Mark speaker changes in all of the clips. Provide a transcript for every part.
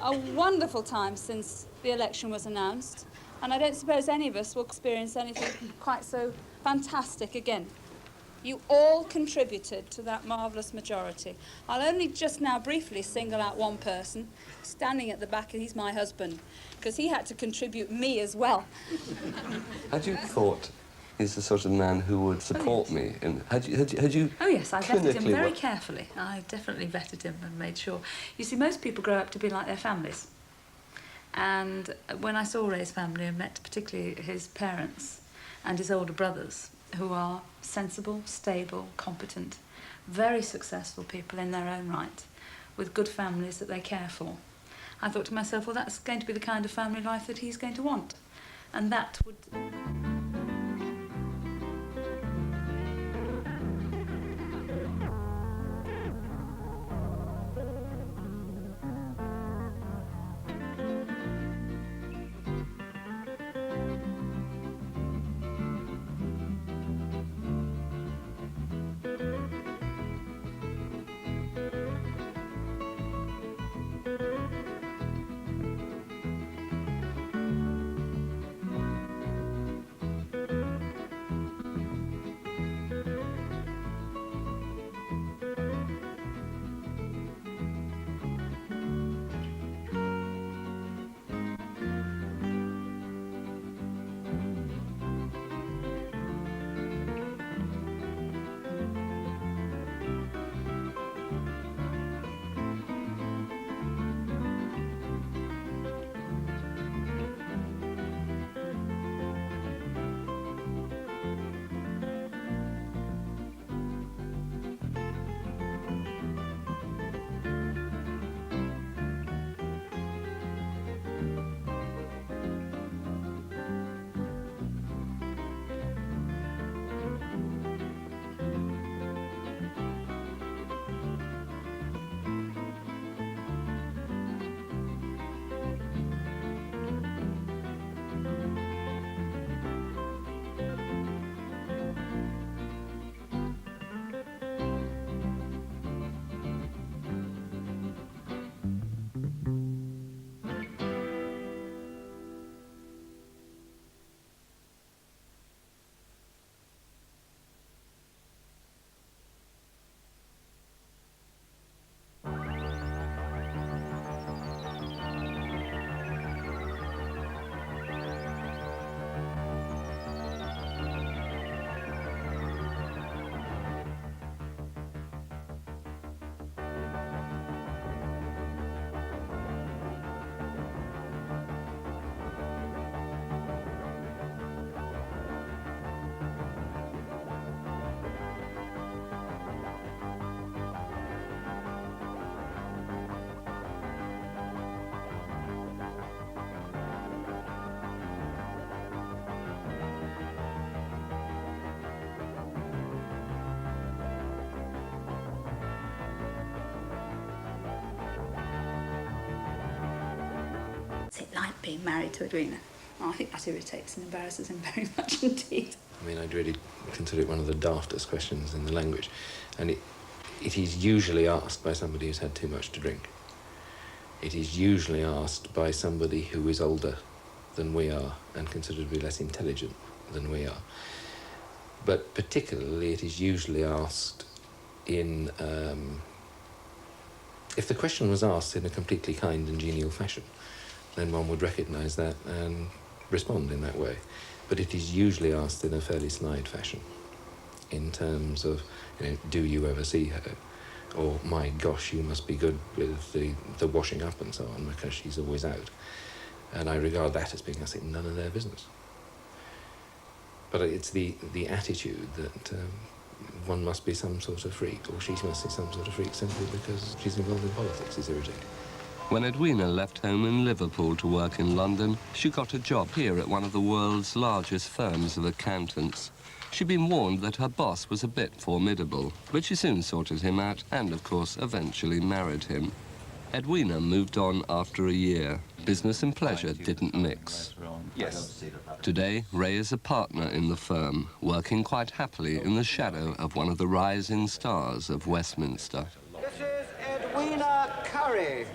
Speaker 1: a wonderful time since the election was announced, and I don't suppose any of us will experience anything quite so fantastic again. You all contributed to that marvellous majority. I'll only just now briefly single out one person, standing at the back, he's my husband, because he had to contribute me as well.
Speaker 2: Had you thought he's the sort of man who would support me? And had you?
Speaker 3: Oh yes, I vetted him very carefully. I definitely vetted him and made sure. You see, most people grow up to be like their families. And when I saw Ray's family and met particularly his parents and his older brothers, who are sensible, stable, competent, very successful people in their own right, with good families that they care for, I thought to myself, well, that's going to be the kind of family life that he's going to want. And that would... What's it like being married to Edwina? Oh, I think that irritates and embarrasses him very much indeed.
Speaker 4: I mean, I'd really consider it one of the daftest questions in the language. And it is usually asked by somebody who's had too much to drink. It is usually asked by somebody who is older than we are and considered to be less intelligent than we are. But particularly it is usually asked in... if the question was asked in a completely kind and genial fashion, then one would recognise that and respond in that way. But it is usually asked in a fairly snide fashion, in terms of, you know, do you ever see her? Or, my gosh, you must be good with the washing up and so on, because she's always out. And I regard that as being, I think, none of their business. But it's the attitude that one must be some sort of freak, or she must be some sort of freak simply because she's involved in politics, is irritating.
Speaker 2: When Edwina left home in Liverpool to work in London, she got a job here at one of the world's largest firms of accountants. She'd been warned that her boss was a bit formidable, but she soon sorted him out and, of course, eventually married him. Edwina moved on after a year. Business and pleasure didn't mix.
Speaker 4: Yes.
Speaker 2: Today, Ray is a partner in the firm, working quite happily in the shadow of one of the rising stars of Westminster.
Speaker 5: This is Edwina Currie.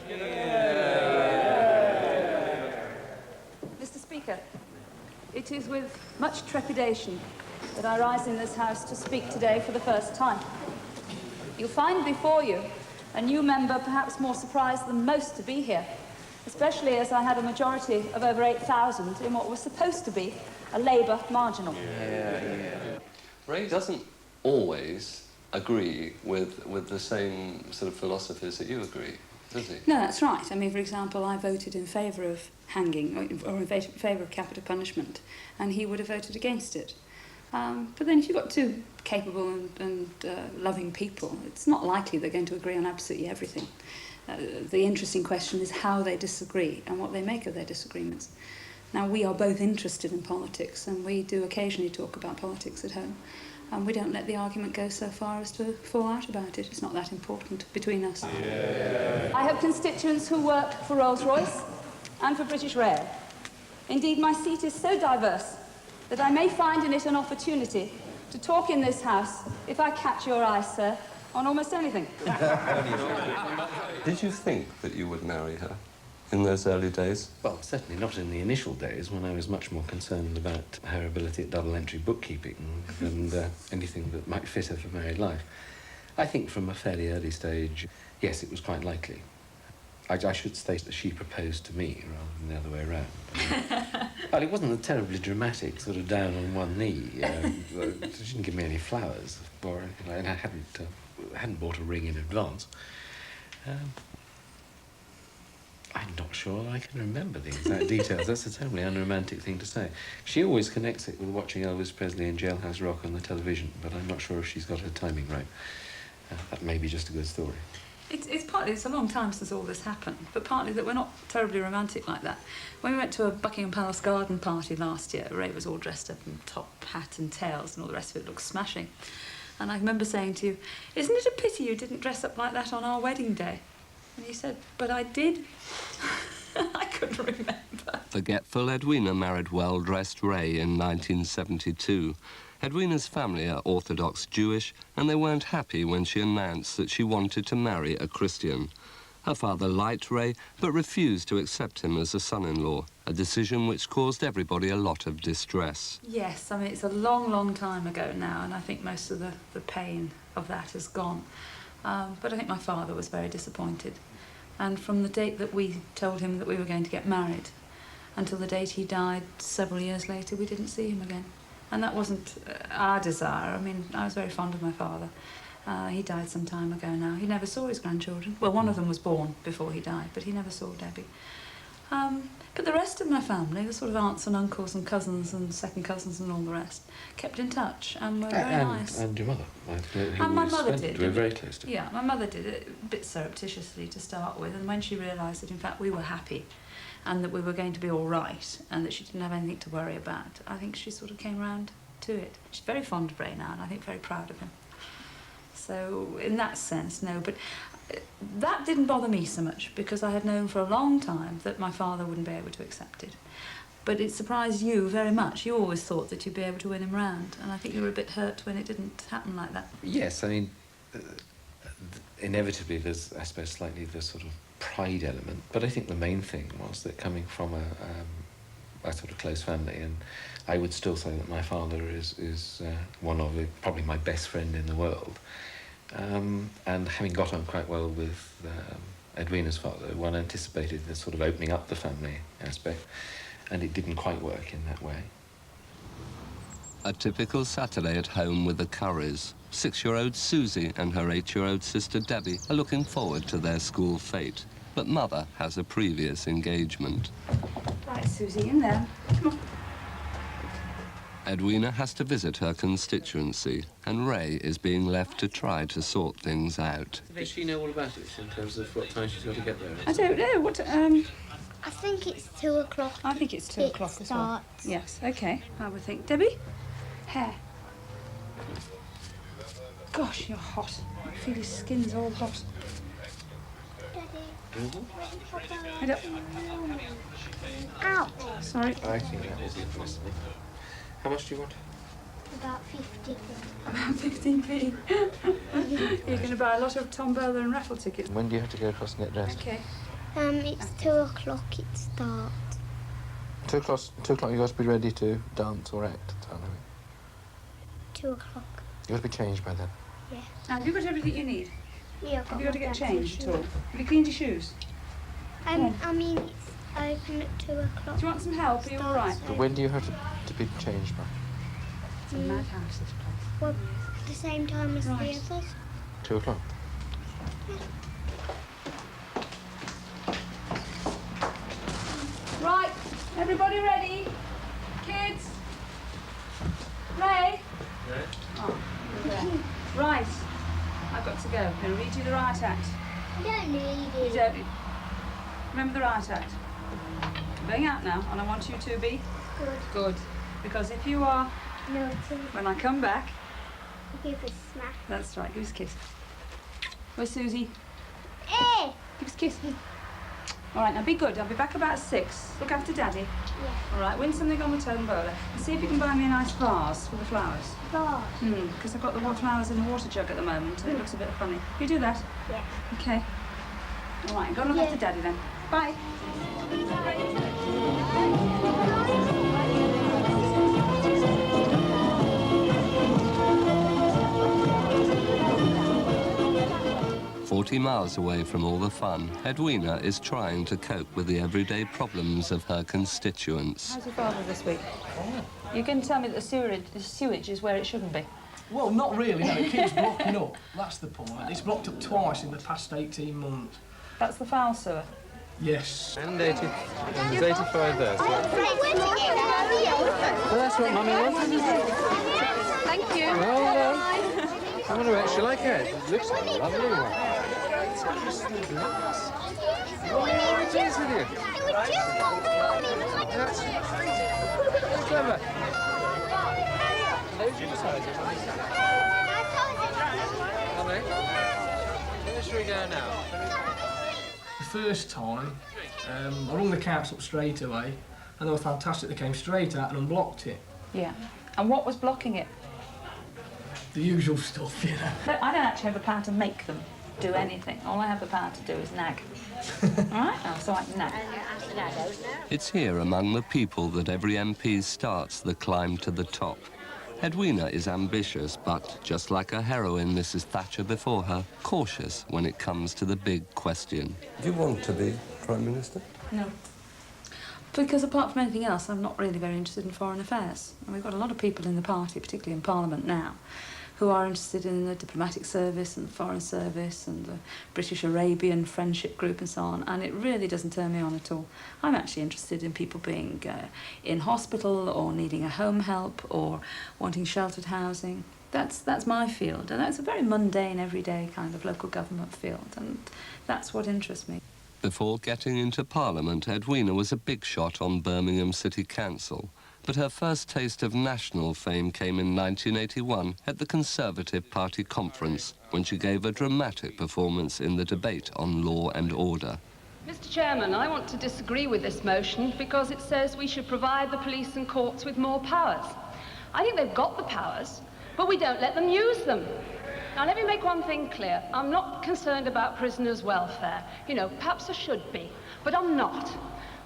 Speaker 1: It is with much trepidation that I rise in this house to speak today for the first time. You'll find before you a new member perhaps more surprised than most to be here, especially as I had a majority of over 8,000 in what was supposed to be a Labour marginal.
Speaker 2: Ray doesn't always agree with the same sort of philosophies that you agree, does he?
Speaker 3: No, that's right. I mean, for example, I voted in favour of hanging, or in favour of capital punishment, and he would have voted against it. But then if you've got two capable and loving people, it's not likely they're going to agree on absolutely everything. The interesting question is how they disagree and what they make of their disagreements. Now, we are both interested in politics, and we do occasionally talk about politics at home. And we don't let the argument go so far as to fall out about it. It's not that important between us.
Speaker 1: I have constituents who work for Rolls-Royce and for British Rail. Indeed, my seat is so diverse that I may find in it an opportunity to talk in this house, if I catch your eye, sir, on almost anything.
Speaker 2: Did you think that you would marry her in those early days?
Speaker 4: Well, certainly not in the initial days, when I was much more concerned about her ability at double-entry bookkeeping and anything that might fit her for married life. I think from a fairly early stage, yes, it was quite likely. I should state that she proposed to me rather than the other way around. Well, it wasn't a terribly dramatic sort of down on one knee. She didn't give me any flowers or anything like that, and I hadn't bought a ring in advance. I'm not sure I can remember the exact details. That's a terribly unromantic thing to say. She always connects it with watching Elvis Presley and Jailhouse Rock on the television, but I'm not sure if she's got her timing right. That may be just a good story.
Speaker 3: It's partly, it's a long time since all this happened, but partly that we're not terribly romantic like that. When we went to a Buckingham Palace garden party last year, Ray was all dressed up in top hat and tails and all the rest of it looked smashing. And I remember saying to you, isn't it a pity you didn't dress up like that on our wedding day? And you said, but I did. I couldn't remember.
Speaker 2: Forgetful Edwina married well-dressed Ray in 1972. Edwina's family are Orthodox Jewish, and they weren't happy when she announced that she wanted to marry a Christian. Her father liked Ray, but refused to accept him as a son-in-law, a decision which caused everybody a lot of distress.
Speaker 3: Yes, I mean, it's a long, long time ago now, and I think most of the pain of that has gone. But I think my father was very disappointed. And from the date that we told him that we were going to get married until the date he died several years later, we didn't see him again. And that wasn't our desire. I mean, I was very fond of my father. He died some time ago now. He never saw his grandchildren. Well, one of them was born before he died, but he never saw Debbie. But the rest of my family, the sort of aunts and uncles and cousins and second cousins and all the rest, kept in touch and were very nice.
Speaker 4: And your mother?
Speaker 3: And my mother did.
Speaker 4: We were very close to her.
Speaker 3: Yeah, my mother did it a bit surreptitiously to start with, and when she realised that in fact we were happy and that we were going to be all right and that she didn't have anything to worry about, I think she sort of came round to it. She's very fond of Ray now and I think very proud of him. So in that sense, no, but that didn't bother me so much because I had known for a long time that my father wouldn't be able to accept it. But it surprised you very much. You always thought that you'd be able to win him round, and I think you were a bit hurt when it didn't happen like that.
Speaker 4: Yes, I mean, inevitably there's, I suppose, slightly the sort of pride element, but I think the main thing was that coming from a sort of close family, and I would still say that my father is one of probably my best friend in the world. And having got on quite well with Edwina's father, one anticipated the sort of opening up the family aspect, and it didn't quite work in that way.
Speaker 2: A typical Saturday at home with the Curries. 6-year-old Susie and her 8-year-old sister Debbie are looking forward to their school fete, but Mother has a previous engagement.
Speaker 3: Right, Susie, in there. Come on.
Speaker 2: Edwina has to visit her constituency, and Ray is being left to try to sort things out.
Speaker 4: Does she know all about it in terms of what time she's got to get there?
Speaker 3: I don't know. What?
Speaker 5: I think it's 2 o'clock.
Speaker 3: I think it's 2 o'clock as well. Yes. Okay. I would think. Debbie, hair. Gosh, you're hot. I feel your skin's all hot. I don't...
Speaker 5: Ow!
Speaker 3: Sorry.
Speaker 4: I think that is interesting. How much do you want?
Speaker 5: About 50.
Speaker 3: About 15p. You're going to buy a lot of tombola and raffle tickets.
Speaker 4: When do you have to go across and get dressed?
Speaker 3: Okay.
Speaker 5: It's 2 o'clock it starts.
Speaker 4: 2 o'clock. 2 o'clock. You got to be ready to dance or act.
Speaker 5: 2 o'clock.
Speaker 4: You got to be changed by then.
Speaker 5: Yeah.
Speaker 3: Have you got everything you need?
Speaker 5: Yeah,
Speaker 3: Have you got to get changed at all? Have you cleaned your shoes?
Speaker 5: I mean, it's open at 2 o'clock.
Speaker 3: Do you want some help? Are you all right?
Speaker 4: But when do you have to be changed by?
Speaker 3: It's a madhouse, this place.
Speaker 5: Well, the same time as the others.
Speaker 4: 2 o'clock.
Speaker 1: Right, everybody ready? Kids? Ray? Yeah. Oh, you're there. Right, I've got to go. I'm going to read you the right act.
Speaker 5: I don't need
Speaker 1: You
Speaker 5: it.
Speaker 1: don't. Remember the right act. I'm going out now, and I want you to be
Speaker 5: Good.
Speaker 1: good. Because if you are,
Speaker 5: Naughty.
Speaker 1: when I come back,
Speaker 5: Give a smack.
Speaker 1: that's right, give us a kiss. Where's Susie?
Speaker 5: Eh!
Speaker 1: Give us a kiss. All right, now be good. I'll be back about 6. Look after Daddy.
Speaker 5: Yeah.
Speaker 1: All right, win something on the tombola. And see if you can buy me a nice vase for the flowers.
Speaker 5: God.
Speaker 1: Because I've got the flowers in a water jug at the moment, and it looks a bit funny. You do that?
Speaker 5: Yeah.
Speaker 1: Okay. All right, go and look after Daddy then. Bye.
Speaker 2: 40 miles away from all the fun, Edwina is trying to cope with the everyday problems of her constituents.
Speaker 1: How's your father this week? You can tell me that the sewage is where it shouldn't be.
Speaker 6: Well, not really, no. It keeps blocking up. That's the point. It's blocked up twice in the past 18 months.
Speaker 1: That's the foul sewer.
Speaker 6: Yes.
Speaker 4: And 80. There's 85 there. So. Well, that's what Mummy wanted.
Speaker 1: Thank you.
Speaker 4: Well done. I'm going to actually like it. It looks like a lovely one. Oh, it is with you. That's very clever. Mummy, where should we go now?
Speaker 6: The first time, I rung the council up straight away, and they were fantastic. They came straight out and unblocked it.
Speaker 1: Yeah. And what was blocking it?
Speaker 6: The usual stuff, you know.
Speaker 1: I don't actually have the power to make them do anything. All I have the power to do is nag. All right? Oh, so I can nag.
Speaker 2: It's here among the people that every MP starts the climb to the top. Edwina is ambitious, but just like her heroine, Mrs. Thatcher before her, cautious when it comes to the big question.
Speaker 7: Do you want to be Prime Minister?
Speaker 1: No. Because apart from anything else, I'm not really very interested in foreign affairs. And we've got a lot of people in the party, particularly in Parliament now, who are interested in the diplomatic service and the foreign service and the British-Arabian friendship group and so on, and it really doesn't turn me on at all. I'm actually interested in people being in hospital or needing a home help or wanting sheltered housing. That's my field, and that's a very mundane, everyday kind of local government field, and that's what interests me.
Speaker 2: Before getting into Parliament, Edwina was a big shot on Birmingham City Council. But her first taste of national fame came in 1981 at the Conservative Party conference, when she gave a dramatic performance in the debate on law and order.
Speaker 8: Mr. Chairman, I want to disagree with this motion because it says we should provide the police and courts with more powers. I think they've got the powers, but we don't let them use them. Now, let me make one thing clear. I'm not concerned about prisoners' welfare. You know, perhaps I should be, but I'm not.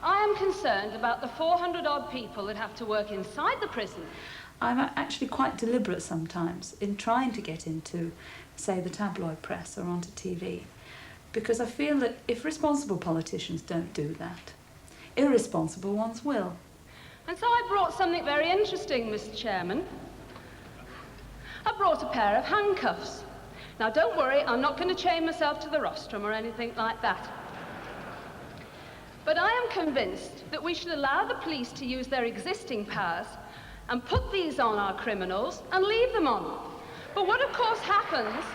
Speaker 8: I am concerned about the 400-odd people that have to work inside the prison.
Speaker 1: I'm actually quite deliberate sometimes in trying to get into, say, the tabloid press or onto TV, because I feel that if responsible politicians don't do that, irresponsible ones will.
Speaker 8: And so I brought something very interesting, Mr. Chairman. I brought a pair of handcuffs. Now, don't worry, I'm not going to chain myself to the rostrum or anything like that. But I am convinced that we should allow the police to use their existing powers and put these on our criminals and leave them on. But what, of course, happens...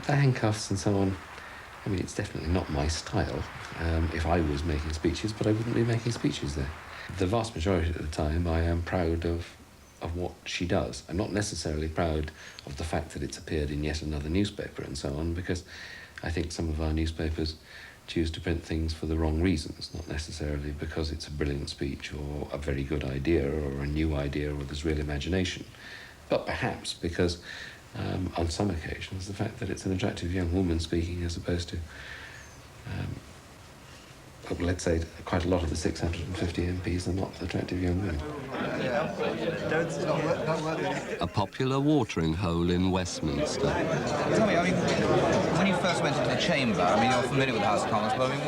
Speaker 4: The handcuffs and so on, I mean, it's definitely not my style if I was making speeches, but I wouldn't be making speeches there. The vast majority of the time, I am proud of what she does. I'm not necessarily proud of the fact that it's appeared in yet another newspaper and so on, because I think some of our newspapers choose to print things for the wrong reasons, not necessarily because it's a brilliant speech or a very good idea or a new idea or there's real imagination, but perhaps because on some occasions the fact that it's an attractive young woman speaking as opposed to let's say, quite a lot of the 650 MPs are not attractive young women.
Speaker 2: A popular watering hole in Westminster.
Speaker 9: Tell me, I mean, when you first went into the chamber, I mean, you're familiar with the House of Commons, but I mean,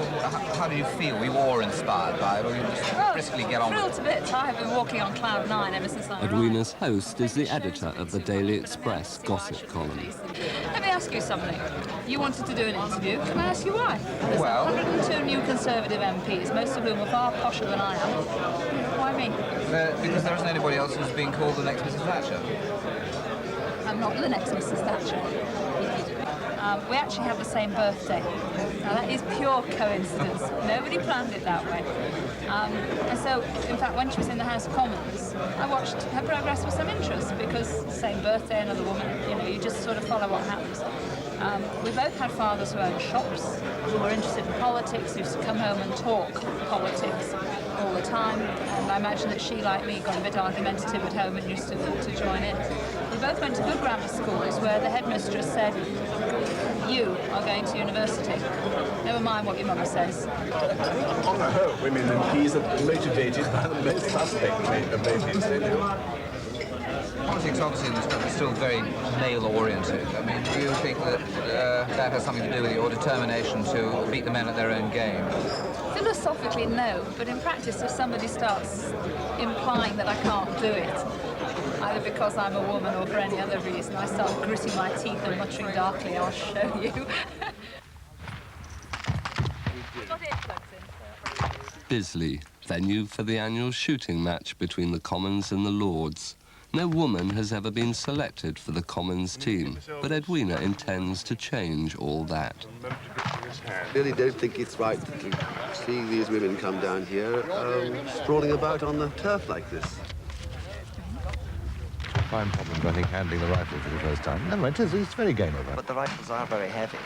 Speaker 9: how did you feel? Were you awe-inspired by it, or you just briskly get on with it?
Speaker 3: Thrilled to bits. I have been walking on cloud nine ever since I arrived.
Speaker 2: Edwina's host is the editor of the Daily Express gossip column.
Speaker 3: Let me ask you something. You wanted to do an interview. Can I ask you why? There's
Speaker 2: Well,
Speaker 3: 102 new Conservative MPs, most of whom are far posher than I am. Why me?
Speaker 9: Because there isn't anybody else who's being called the next Mrs. Thatcher.
Speaker 3: I'm not the next Mrs. Thatcher. We actually have the same birthday. Now that is pure coincidence. Nobody planned it that way. And so, in fact, when she was in the House of Commons, I watched her progress with some interest because same birthday, another woman, you know, you just sort of follow what happens. We both had fathers who owned shops, who were interested in politics, used to come home and talk politics all the time. And I imagine that she, like me, got a bit argumentative at home and used to join in. We both went to good grammar schools where the headmistress said, you are going to university. Never mind what your mother says.
Speaker 10: On the whole, women MPs are motivated by the most suspect motives.
Speaker 9: Politics, obviously, in this country is still very male-oriented. I mean, do you think that that has something to do with your determination to beat the men at their own game?
Speaker 3: Philosophically, no, but in practice, if somebody starts implying that I can't do it, either because I'm a woman or for any other reason, I start gritting my teeth and muttering darkly, I'll show you.
Speaker 2: Bisley, venue for the annual shooting match between the Commons and the Lords. No woman has ever been selected for the Commons team, but Edwina intends to change all that.
Speaker 11: I really don't think it's right to see these women come down here sprawling about on the turf like this.
Speaker 12: Fine problem, I think, handling the rifle for the first time. No, it's very game over.
Speaker 13: But the rifles are very heavy.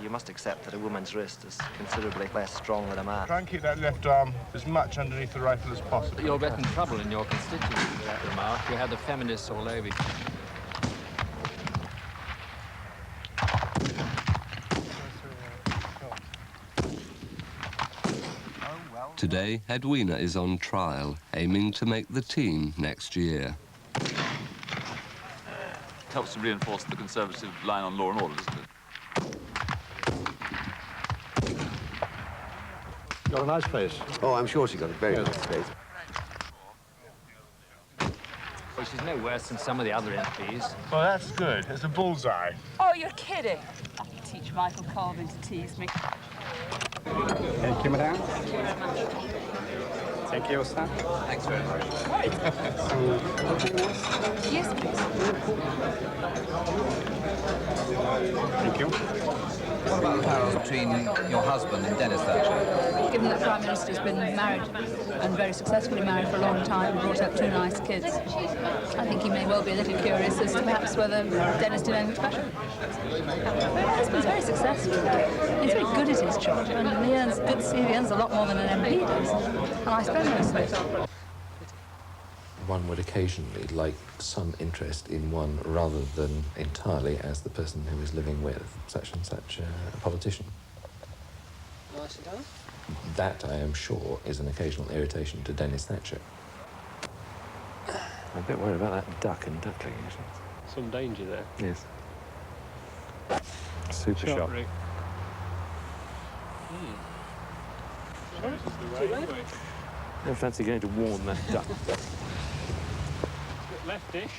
Speaker 13: You must accept that a woman's wrist is considerably less strong than a man.
Speaker 10: Try and keep that left arm as much underneath the rifle as possible.
Speaker 14: You're getting trouble in your constituency with that remark. You had the feminists all over you.
Speaker 2: Today, Edwina is on trial, aiming to make the team next year.
Speaker 15: It helps to reinforce the Conservative line on law and order, doesn't it?
Speaker 11: Got a nice face. Oh, I'm sure she got a very nice face.
Speaker 14: Well, she's no worse than some of the other MPs.
Speaker 10: Well, that's good. It's a bullseye.
Speaker 3: Oh, you're kidding. I can teach Michael Colvin to tease me.
Speaker 16: Thank you, madam. Thank you, sir.
Speaker 9: Thanks very much.
Speaker 3: Yes, please.
Speaker 16: Thank you.
Speaker 9: What about the parallels between your husband and Dennis Thatcher?
Speaker 3: Given that Prime Minister's been married, and very successfully married for a long time, and brought up two nice kids, I think he may well be a little curious as to perhaps whether Dennis did anything special. My husband's very successful. He's very good at his job, and he earns good CV, earns a lot more than an MP does. And I spend most of it.
Speaker 4: One would occasionally like some interest in one rather than entirely as the person who is living with such and such a politician. That, I am sure, is an occasional irritation to Dennis Thatcher. I'm a bit worried about that duck and duckling, actually.
Speaker 17: Some danger there.
Speaker 4: Yes. Super shot. I don't fancy going to warn that duck.
Speaker 17: Leftish.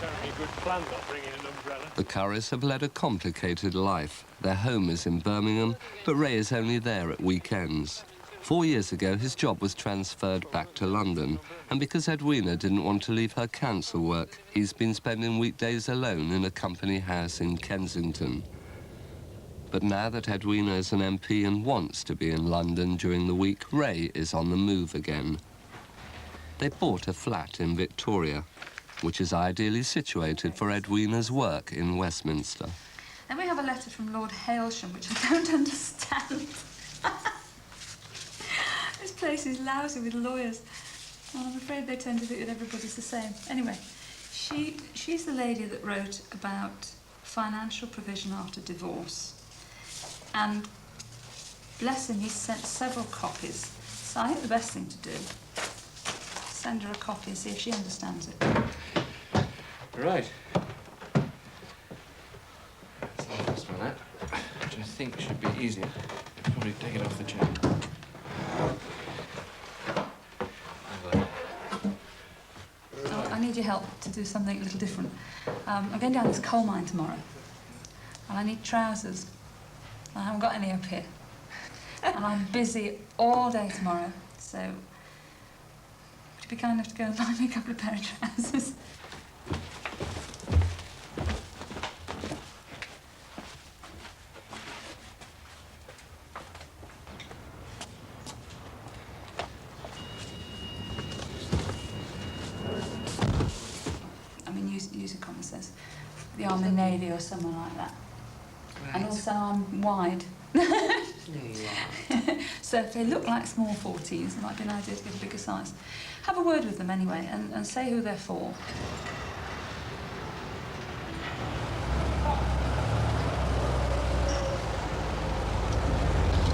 Speaker 17: Certainly a good plan not bringing an umbrella.
Speaker 2: The Currys have led a complicated life. Their home is in Birmingham, but Ray is only there at weekends. 4 years ago, his job was transferred back to London, and because Edwina didn't want to leave her council work, he's been spending weekdays alone in a company house in Kensington. But now that Edwina is an MP and wants to be in London during the week, Ray is on the move again. They bought a flat in Victoria, which is ideally situated for Edwina's work in Westminster.
Speaker 3: Then we have a letter from Lord Hailsham, which I don't understand. This place is lousy with lawyers. Well, I'm afraid they tend to think that everybody's the same. Anyway, she's the lady that wrote about financial provision after divorce. And bless him, he's sent several copies. So I think the best thing to do, send her a copy and see if she understands it.
Speaker 4: Right. That's the first one out, which I think should be easier. Probably take it off the chain.
Speaker 3: I need your help to do something a little different. I'm going down this coal mine tomorrow, and I need trousers. I haven't got any up here. And I'm busy all day tomorrow, so would you be kind enough to go and buy me a couple of pair of trousers? I mean, use a common sense. The Army, Navy or someone like that. Right. And also I'm wide. So if they look like small 14s, it might be an idea to get a bigger size. Have a word with them anyway and say who they're for.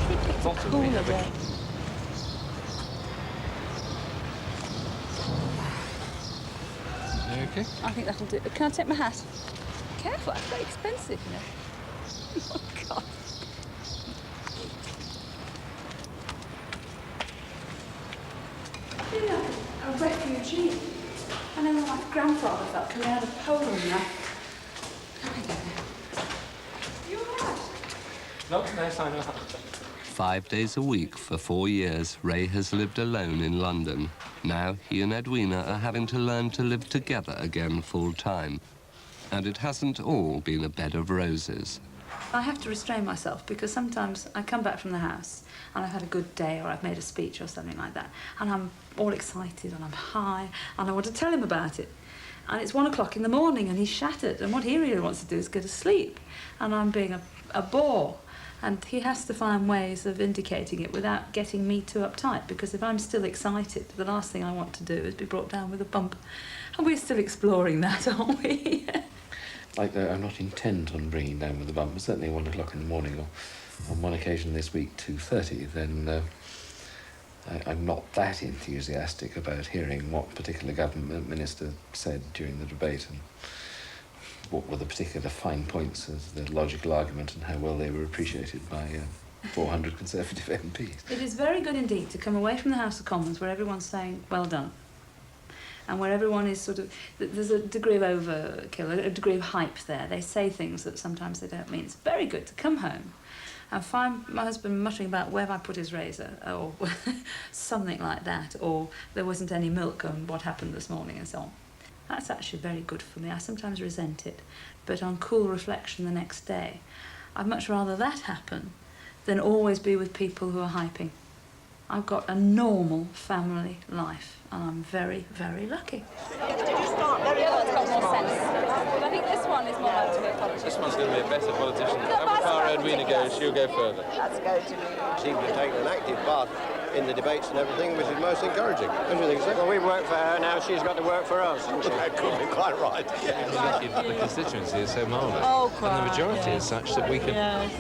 Speaker 1: Keep it cooler day.
Speaker 4: Okay?
Speaker 1: I think that'll do. Can I take my hat? Careful, that's very expensive, you know. Oh, God.
Speaker 3: I feel like a refugee. I know my grandfather felt coming out of Poland now. You all right?
Speaker 4: No, nice, I know.
Speaker 2: 5 days a week for 4 years, Ray has lived alone in London. Now he and Edwina are having to learn to live together again full-time. And it hasn't all been a bed of roses.
Speaker 3: I have to restrain myself because sometimes I come back from the house and I've had a good day or I've made a speech or something like that and I'm all excited and I'm high and I want to tell him about it. And it's 1 o'clock in the morning and he's shattered and what he really wants to do is go to sleep. And I'm being a bore. And he has to find ways of indicating it without getting me too uptight, because if I'm still excited, the last thing I want to do is be brought down with a bump. And we're still exploring that, aren't we?
Speaker 4: Like, I'm not intent on bringing down with a bump, but certainly 1 o'clock in the morning, or on one occasion this week, 2:30, then I'm not that enthusiastic about hearing what particular government minister said during the debate and what were the particular fine points of the logical argument and how well they were appreciated by 400 Conservative MPs.
Speaker 3: It is very good indeed to come away from the House of Commons where everyone's saying, well done. And where everyone is sort of, there's a degree of overkill, a degree of hype there. They say things that sometimes they don't mean. It's very good to come home and find my husband muttering about where have I put his razor, or something like that, or there wasn't any milk and what happened this morning and so on. That's actually very good for me. I sometimes resent it, but on cool reflection the next day, I'd much rather that happen than always be with people who are hyping. I've got a normal family life, and I'm very, very lucky.
Speaker 1: The other one's got more sense. But I think this one is more likely to be a politician.
Speaker 18: This one's going to be a better politician. However far Edwina goes, she'll go further.
Speaker 19: That's going to be. Seems to have taken an active part in the debates and everything, which is most encouraging. Don't you think so?
Speaker 17: Well, we work for her, now she's got to work for us.
Speaker 19: That could be quite right.
Speaker 4: The constituency is so marvellous.
Speaker 1: Oh,
Speaker 4: and the majority is such that we can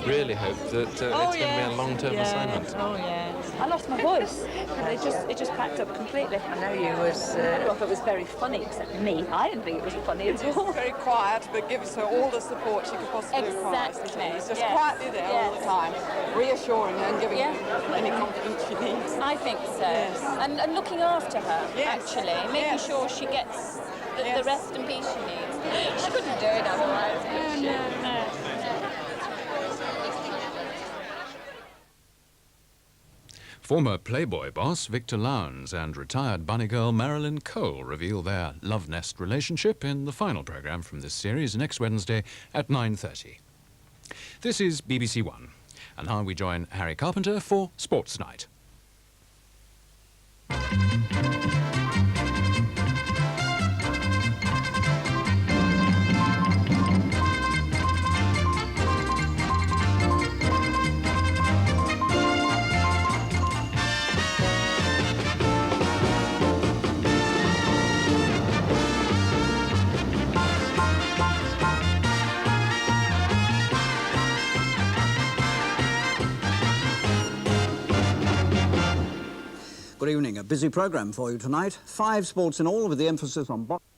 Speaker 4: really hope that it's going to be a long-term assignment.
Speaker 1: Oh, yes. I lost my voice. It just packed up completely.
Speaker 20: I know you was...
Speaker 1: I thought it was very funny, except me. I didn't think it was funny at all.
Speaker 21: Very quiet, but gives her all the support she could possibly require.
Speaker 1: Exactly.
Speaker 21: He's just quietly there all the time, reassuring her and giving her any confidence she needs.
Speaker 1: I think so.
Speaker 21: Yes.
Speaker 1: And looking after her, actually, making sure she gets the rest and peace she needs. She couldn't do it otherwise. No.
Speaker 22: Former Playboy boss Victor Lowndes and retired bunny girl Marilyn Cole reveal their love nest relationship in the final programme from this series next Wednesday at 9:30. This is BBC One, and now we join Harry Carpenter for Sports Night.
Speaker 5: Good evening. A busy programme for you tonight. 5 sports in all with the emphasis on boxing.